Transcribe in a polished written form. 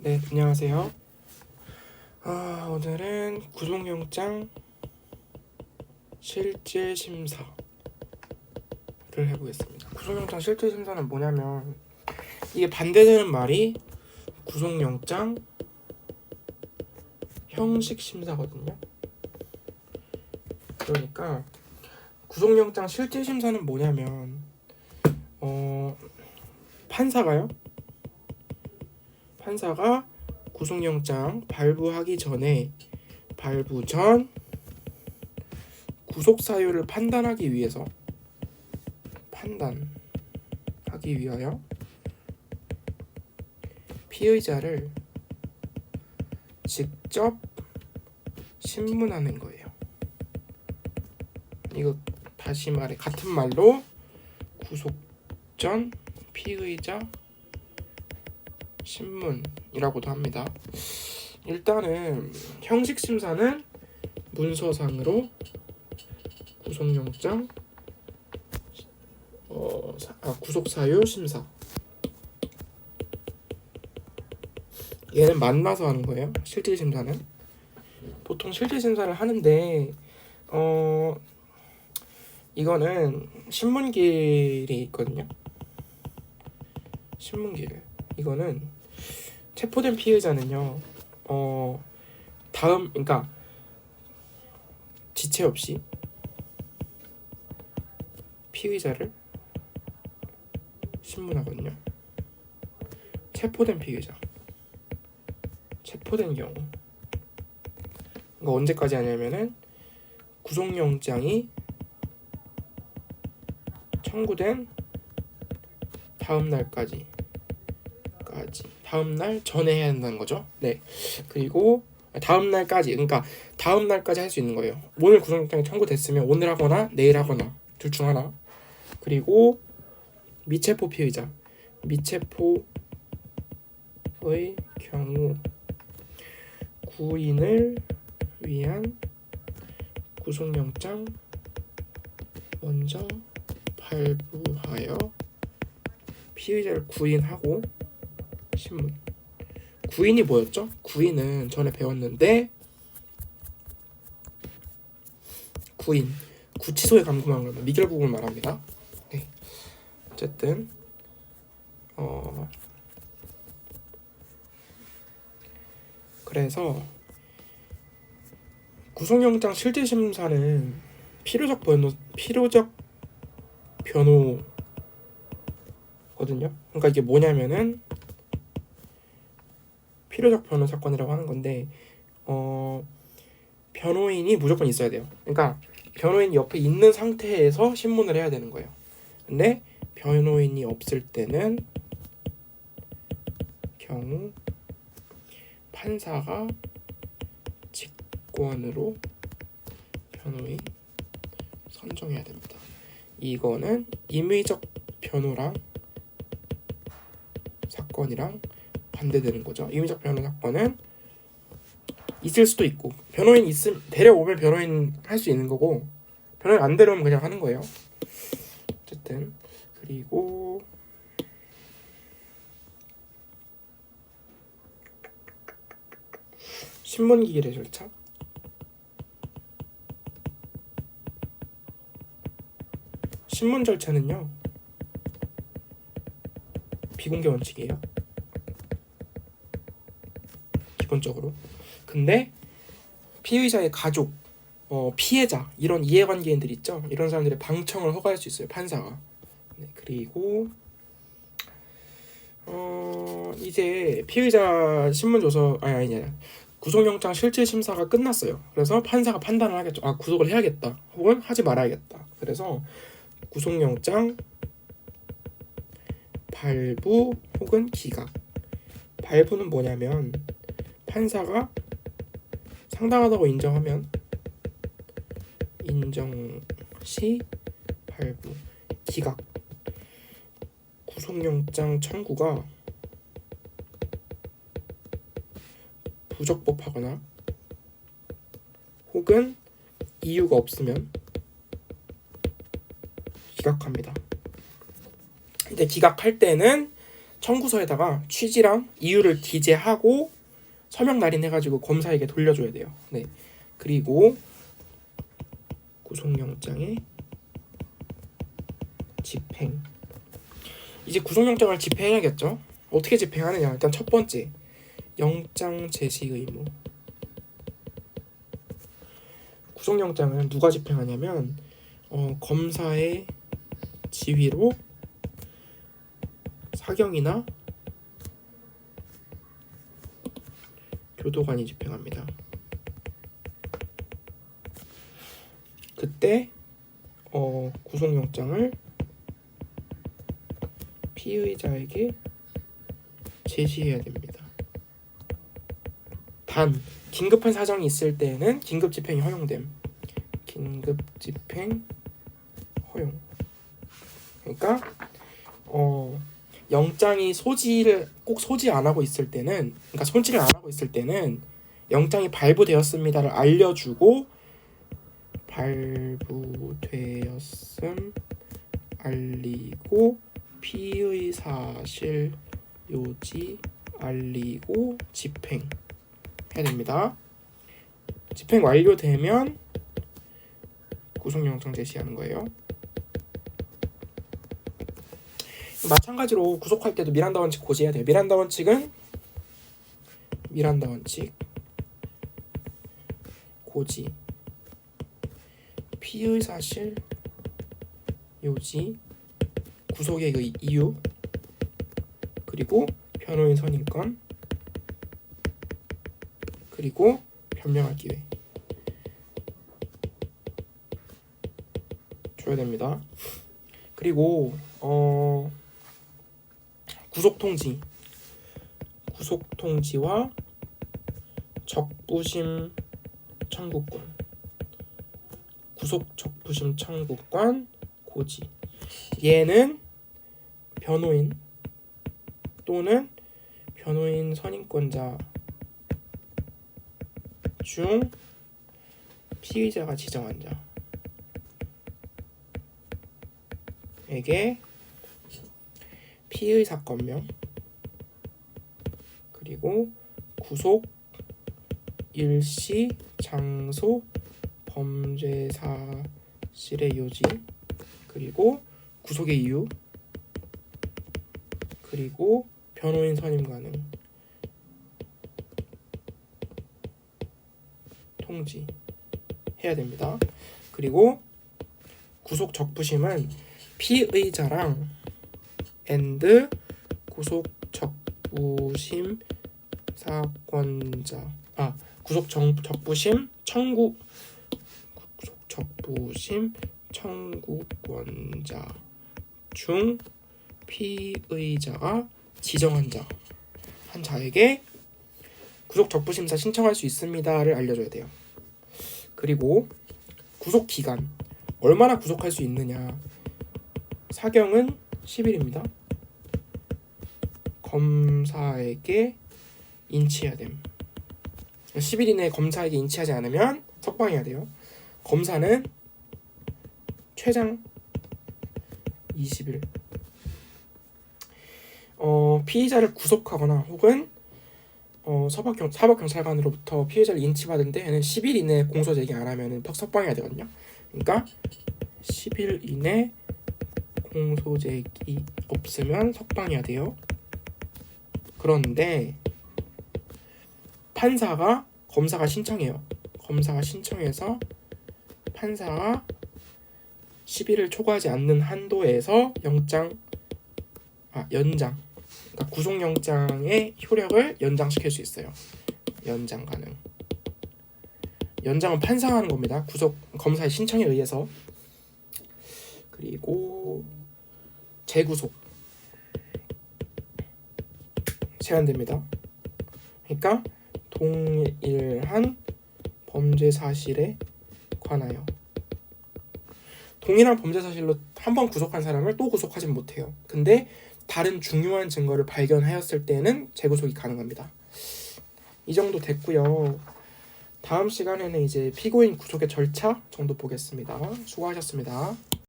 네, 안녕하세요. 오늘은 구속영장 실질심사를 해보겠습니다. 구속영장 실질심사는 뭐냐면 이게 반대되는 말이 구속영장 형식심사거든요. 그러니까 구속영장 실질심사는 뭐냐면 판사가 구속영장 발부하기 전에 발부 전 구속 사유를 판단하기 위하여 피의자를 직접 신문하는 거예요. 이거 다시 말해 같은 말로 구속 전 피의자 신문이라고도 합니다. 일단은 형식 심사는 문서상으로 구속영장 구속 사유 심사. 얘는 만나서 하는 거예요. 실질 심사는 보통 실질 심사를 하는데 이거는 신문길이 있거든요. 신문길. 이거는 체포된 피의자는요. 그러니까 지체 없이 피의자를 신문하거든요. 체포된 피의자. 체포된 경우. 이거 언제까지 하냐면은 구속영장이 청구된 다음 날까지. 다음 날 전에 해야 한다는 거죠. 네. 그리고 다음 날까지, 그러니까 다음 날까지 할 수 있는 거예요. 오늘 구속영장이 청구됐으면 오늘 하거나 내일 하거나 둘 중 하나. 그리고 미체포 피의자. 미체포의 경우 구인을 위한 구속영장 먼저 발부하여 피의자를 구인하고 신문. 구인이 뭐였죠? 구인은 전에 배웠는데 구치소에 감금한 거면 미결국을 말합니다. 네. 어쨌든 그래서 구속영장 실질심사는 필요적 변호거든요. 그러니까 이게 뭐냐면은 필요적 변호 사건이라고 하는 건데 변호인이 무조건 있어야 돼요. 그러니까 변호인이 옆에 있는 상태에서 신문을 해야 되는 거예요. 근데 변호인이 없을 때는 경우 판사가 직권으로 변호인 선정해야 됩니다. 이거는 임의적 변호랑 사건이랑 반대되는 거죠. 임의적 변호 사건은 있을 수도 있고 변호인 데려오면 변호인 할 수 있는 거고 변호인 안 데려오면 그냥 하는 거예요. 어쨌든 그리고 신문기일의 절차. 신문 절차는요 비공개 원칙이에요. 기본적으로. 근데 피의자의 가족, 피해자 이런 이해관계인들 있죠. 이런 사람들의 방청을 허가할 수 있어요. 판사가. 네, 그리고 이제 피의자 신문조서 아니야. 구속영장 실질심사가 끝났어요. 그래서 판사가 판단을 하겠죠. 구속을 해야겠다. 혹은 하지 말아야겠다. 그래서 구속영장 발부 혹은 기각. 발부는 뭐냐면 판사가 상당하다고 인정하면 인정 시 발부. 기각. 구속영장 청구가 부적법하거나 혹은 이유가 없으면 기각합니다. 근데 기각할 때는 청구서에다가 취지랑 이유를 기재하고 서명 날인해가지고 검사에게 돌려줘야 돼요. 네. 그리고 구속영장의 집행. 이제 구속영장을 집행해야겠죠. 어떻게 집행하느냐. 일단 첫 번째, 영장 제시 의무. 구속영장은 누가 집행하냐면 검사의 지휘로 사경이나 교도관이 집행합니다. 그때 구속영장을 피의자에게 제시해야 됩니다. 단 긴급한 사정이 있을 때에는 긴급 집행이 허용됨. 긴급 집행 허용. 그러니까 영장이 소지를 꼭 소지 안 하고 있을 때는, 그러니까 손질을 안 하고 있을 때는 영장이 발부되었습니다를 알려주고, 발부되었음 알리고, 피의 사실 요지 알리고 집행해야 됩니다. 집행 완료되면 구속영장 제시하는 거예요. 마찬가지로 구속할 때도 미란다 원칙 고지해야 돼요. 미란다 원칙은 고지, 피의 사실 요지, 구속의 이유, 그리고 변호인 선임권, 그리고 변명할 기회 줘야 됩니다. 그리고 구속통지와 적부심 청구권, 고지. 얘는 변호인 또는 변호인 선임권자 중 피의자가 지정한 자에게 피의 사건명, 그리고 구속 일시, 장소, 범죄 사실의 요지, 그리고 구속의 이유, 그리고 변호인 선임 가능, 통지해야 됩니다. 그리고 구속 적부심은 피의자랑 구속 적부심 사건자, 구속 적부심 청구권자 중 피의자가 지정한 한 자에게 구속 적부심사 신청할 수 있습니다를 알려줘야 돼요. 그리고 구속 기간, 얼마나 구속할 수 있느냐. 사경은 10일입니다. 검사에게 인치해야 됨. 10일 이내에 검사에게 인치하지 않으면 석방해야 돼요. 검사는 최장 20일. 피의자를 구속하거나 혹은 사법경찰관으로부터 피해자를 인치받은 데에는 10일 이내에 공소 제기 안 하면 석방해야 되거든요. 그러니까 10일 이내 공소 제기 없으면 석방해야 돼요. 그런데 검사가 신청해요. 검사가 신청해서 판사가 10일을 초과하지 않는 한도에서 연장, 그러니까 구속영장의 효력을 연장시킬 수 있어요. 연장 가능. 연장은 판사가 하는 겁니다. 검사의 신청에 의해서. 그리고 재구속 제한됩니다. 그러니까 동일한 범죄 사실에 관하여. 동일한 범죄 사실로 한 번 구속한 사람을 또 구속하진 못해요. 근데 다른 중요한 증거를 발견하였을 때는 재구속이 가능합니다. 이 정도 됐고요. 다음 시간에는 이제 피고인 구속의 절차 정도 보겠습니다. 수고하셨습니다.